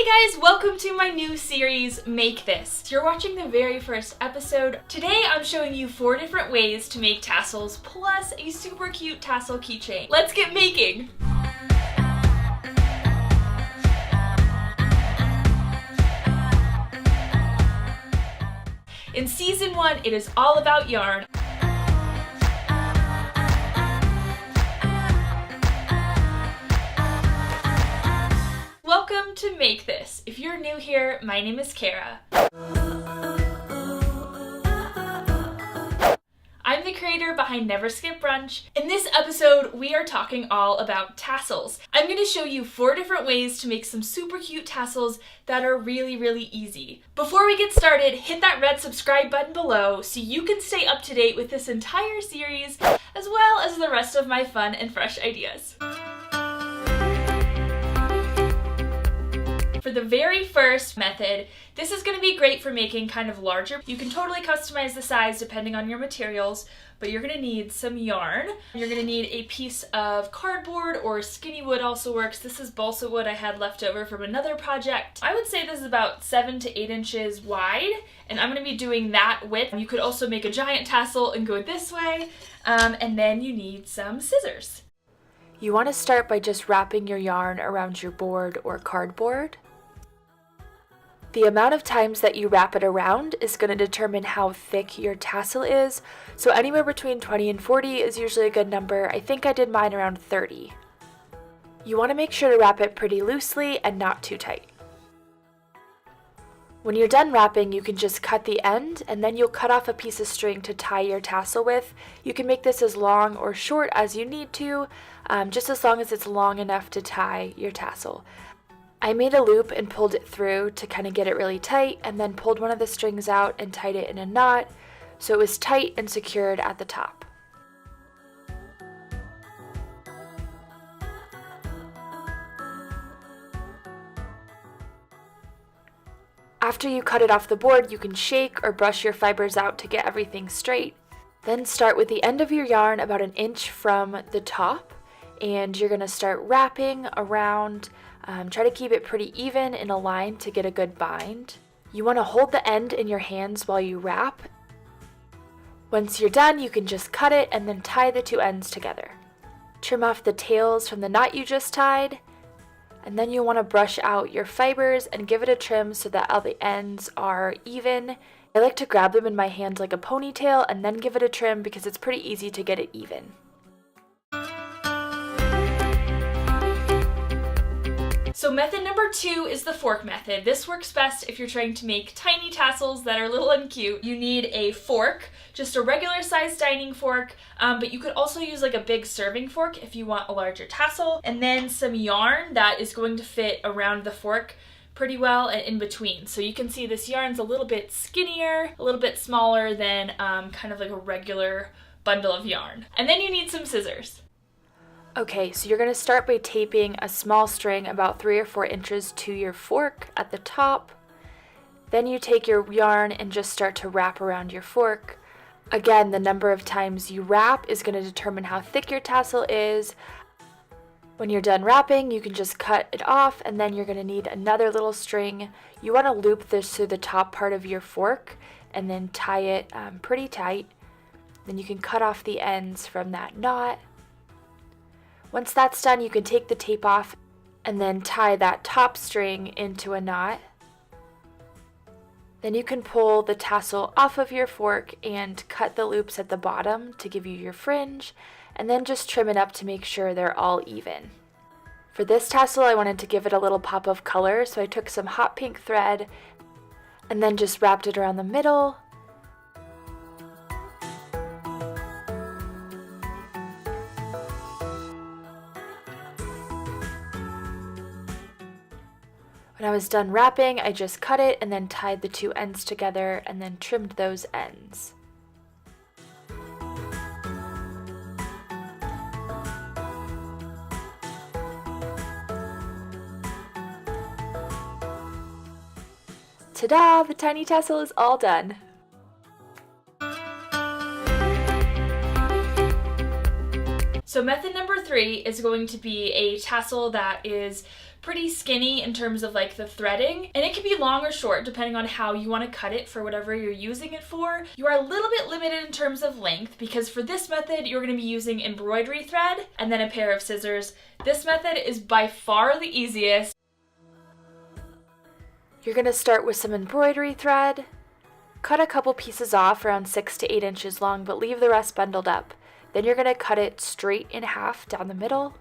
Hi guys, welcome to my new series, Make This. You're watching the very first episode. Today I'm showing you 4 different ways to make tassels plus a super cute tassel keychain. Let's get making! In season 1, it is all about yarn. Welcome to Make This. If you're new here, my name is Cara. I'm the creator behind Never Skip Brunch. In this episode, we are talking all about tassels. I'm going to show you 4 different ways to make some super cute tassels that are really easy. Before we get started, hit that red subscribe button below so you can stay up to date with this entire series, as well as the rest of my fun and fresh ideas. For the very first method, this is going to be great for making kind of larger. You can totally customize the size depending on your materials, but you're going to need some yarn. You're going to need a piece of cardboard, or skinny wood also works. This is balsa wood I had left over from another project. I would say this is about 7 to 8 inches wide, and I'm going to be doing that width. You could also make a giant tassel and go this way, and then you need some scissors. You want to start by just wrapping your yarn around your board or cardboard. The amount of times that you wrap it around is going to determine how thick your tassel is, so anywhere between 20 and 40 is usually a good number. I think I did mine around 30. You want to make sure to wrap it pretty loosely and not too tight. When you're done wrapping, you can just cut the end, and then you'll cut off a piece of string to tie your tassel with. You can make this as long or short as you need to, just as long as it's long enough to tie your tassel. I made a loop and pulled it through to kind of get it really tight, and then pulled one of the strings out and tied it in a knot so it was tight and secured at the top. After you cut it off the board, you can shake or brush your fibers out to get everything straight. Then start with the end of your yarn about 1 inch from the top, and you're going to start wrapping around. Try to keep it pretty even in a line to get a good bind. You want to hold the end in your hands while you wrap. Once you're done, you can just cut it and then tie the 2 ends together. Trim off the tails from the knot you just tied, and then you want to brush out your fibers and give it a trim so that all the ends are even. I like to grab them in my hand like a ponytail and then give it a trim because it's pretty easy to get it even. So method number 2 is the fork method. This works best if you're trying to make tiny tassels that are little and cute. You need a fork, just a regular sized dining fork, but you could also use like a big serving fork if you want a larger tassel, and then some yarn that is going to fit around the fork pretty well and in between. So you can see this yarn's a little bit skinnier, a little bit smaller than kind of like a regular bundle of yarn. And then you need some scissors. Okay, so you're going to start by taping a small string about 3 or 4 inches to your fork at the top. Then you take your yarn and just start to wrap around your fork. Again, the number of times you wrap is going to determine how thick your tassel is. When you're done wrapping, you can just cut it off, and then you're going to need another little string. You want to loop this to the top part of your fork and then tie it pretty tight. Then you can cut off the ends from that knot. Once that's done, you can take the tape off and then tie that top string into a knot. Then you can pull the tassel off of your fork and cut the loops at the bottom to give you your fringe, and then just trim it up to make sure they're all even. For this tassel, I wanted to give it a little pop of color, so I took some hot pink thread and then just wrapped it around the middle. When I was done wrapping, I just cut it and then tied the 2 ends together and then trimmed those ends. Ta-da! The tiny tassel is all done. So method number 3 is going to be a tassel that is pretty skinny in terms of like the threading, and it can be long or short depending on how you want to cut it for whatever you're using it for. You are a little bit limited in terms of length because for this method you're going to be using embroidery thread and then a pair of scissors. This method is by far the easiest. You're going to start with some embroidery thread. Cut a couple pieces off around 6 to 8 inches long, but leave the rest bundled up. Then you're going to cut it straight in half down the middle,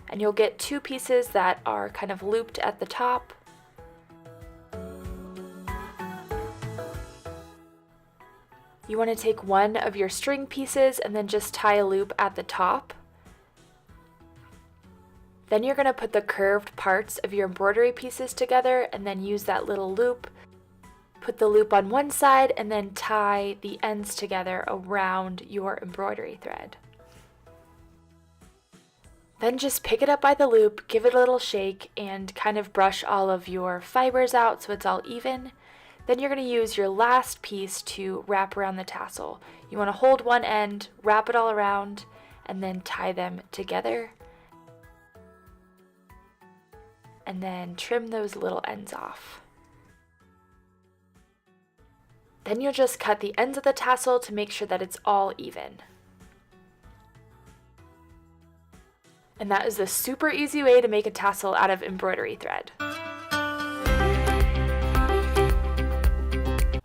and you'll get 2 pieces that are kind of looped at the top. You want to take one of your string pieces and then just tie a loop at the top. Then you're going to put the curved parts of your embroidery pieces together and then use that little loop. Put the loop on one side and then tie the ends together around your embroidery thread. Then just pick it up by the loop, give it a little shake, and kind of brush all of your fibers out so it's all even. Then you're going to use your last piece to wrap around the tassel. You want to hold one end, wrap it all around, and then tie them together. And then trim those little ends off. Then you'll just cut the ends of the tassel to make sure that it's all even. And that is the super easy way to make a tassel out of embroidery thread.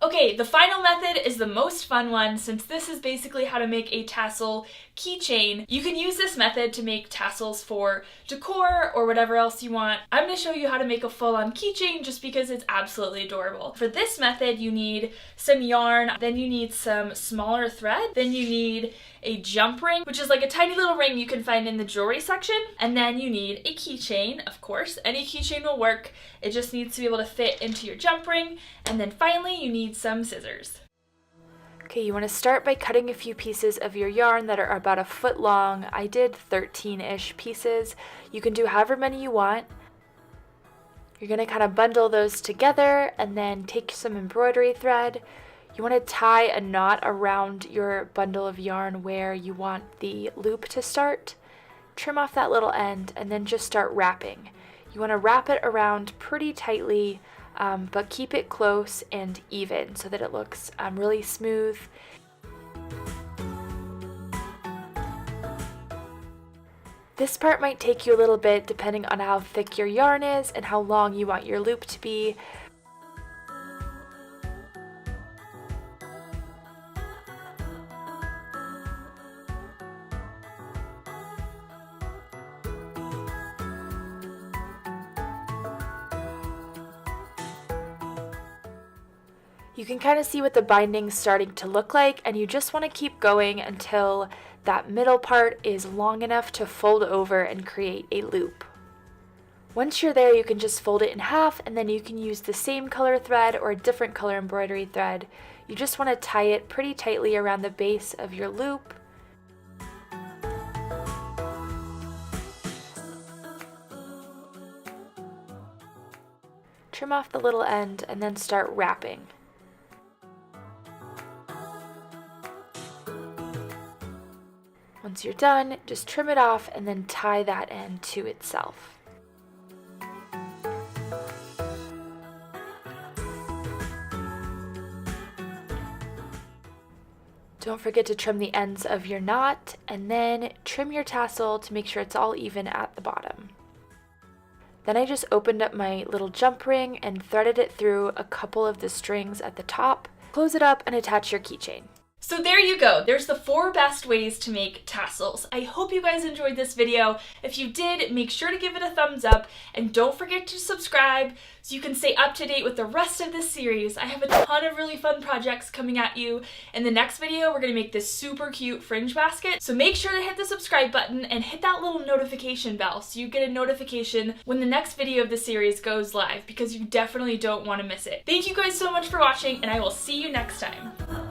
Okay, the final method is the most fun one since this is basically how to make a tassel keychain. You can use this method to make tassels for decor or whatever else you want. I'm going to show you how to make a full-on keychain just because it's absolutely adorable. For this method, you need some yarn, then you need some smaller thread, then you need a jump ring, which is like a tiny little ring you can find in the jewelry section, and then you need a keychain, of course. Any keychain will work. It just needs to be able to fit into your jump ring, and then finally you need some scissors. Okay, you want to start by cutting a few pieces of your yarn that are about a foot long. I did 13-ish pieces. You can do however many you want. You're going to kind of bundle those together and then take some embroidery thread. You want to tie a knot around your bundle of yarn where you want the loop to start. Trim off that little end and then just start wrapping. You want to wrap it around pretty tightly, but keep it close and even so that it looks really smooth. This part might take you a little bit depending on how thick your yarn is and how long you want your loop to be. You can kind of see what the binding's starting to look like, and you just want to keep going until that middle part is long enough to fold over and create a loop. Once you're there, you can just fold it in half, and then you can use the same color thread or a different color embroidery thread. You just want to tie it pretty tightly around the base of your loop. Trim off the little end and then start wrapping. Once you're done, just trim it off and then tie that end to itself. Don't forget to trim the ends of your knot and then trim your tassel to make sure it's all even at the bottom. Then I just opened up my little jump ring and threaded it through a couple of the strings at the top. Close it up and attach your keychain. So there you go. There's the 4 best ways to make tassels. I hope you guys enjoyed this video. If you did, make sure to give it a thumbs up and don't forget to subscribe so you can stay up to date with the rest of this series. I have a ton of really fun projects coming at you. In the next video, we're gonna make this super cute fringe basket. So make sure to hit the subscribe button and hit that little notification bell so you get a notification when the next video of the series goes live because you definitely don't wanna miss it. Thank you guys so much for watching and I will see you next time.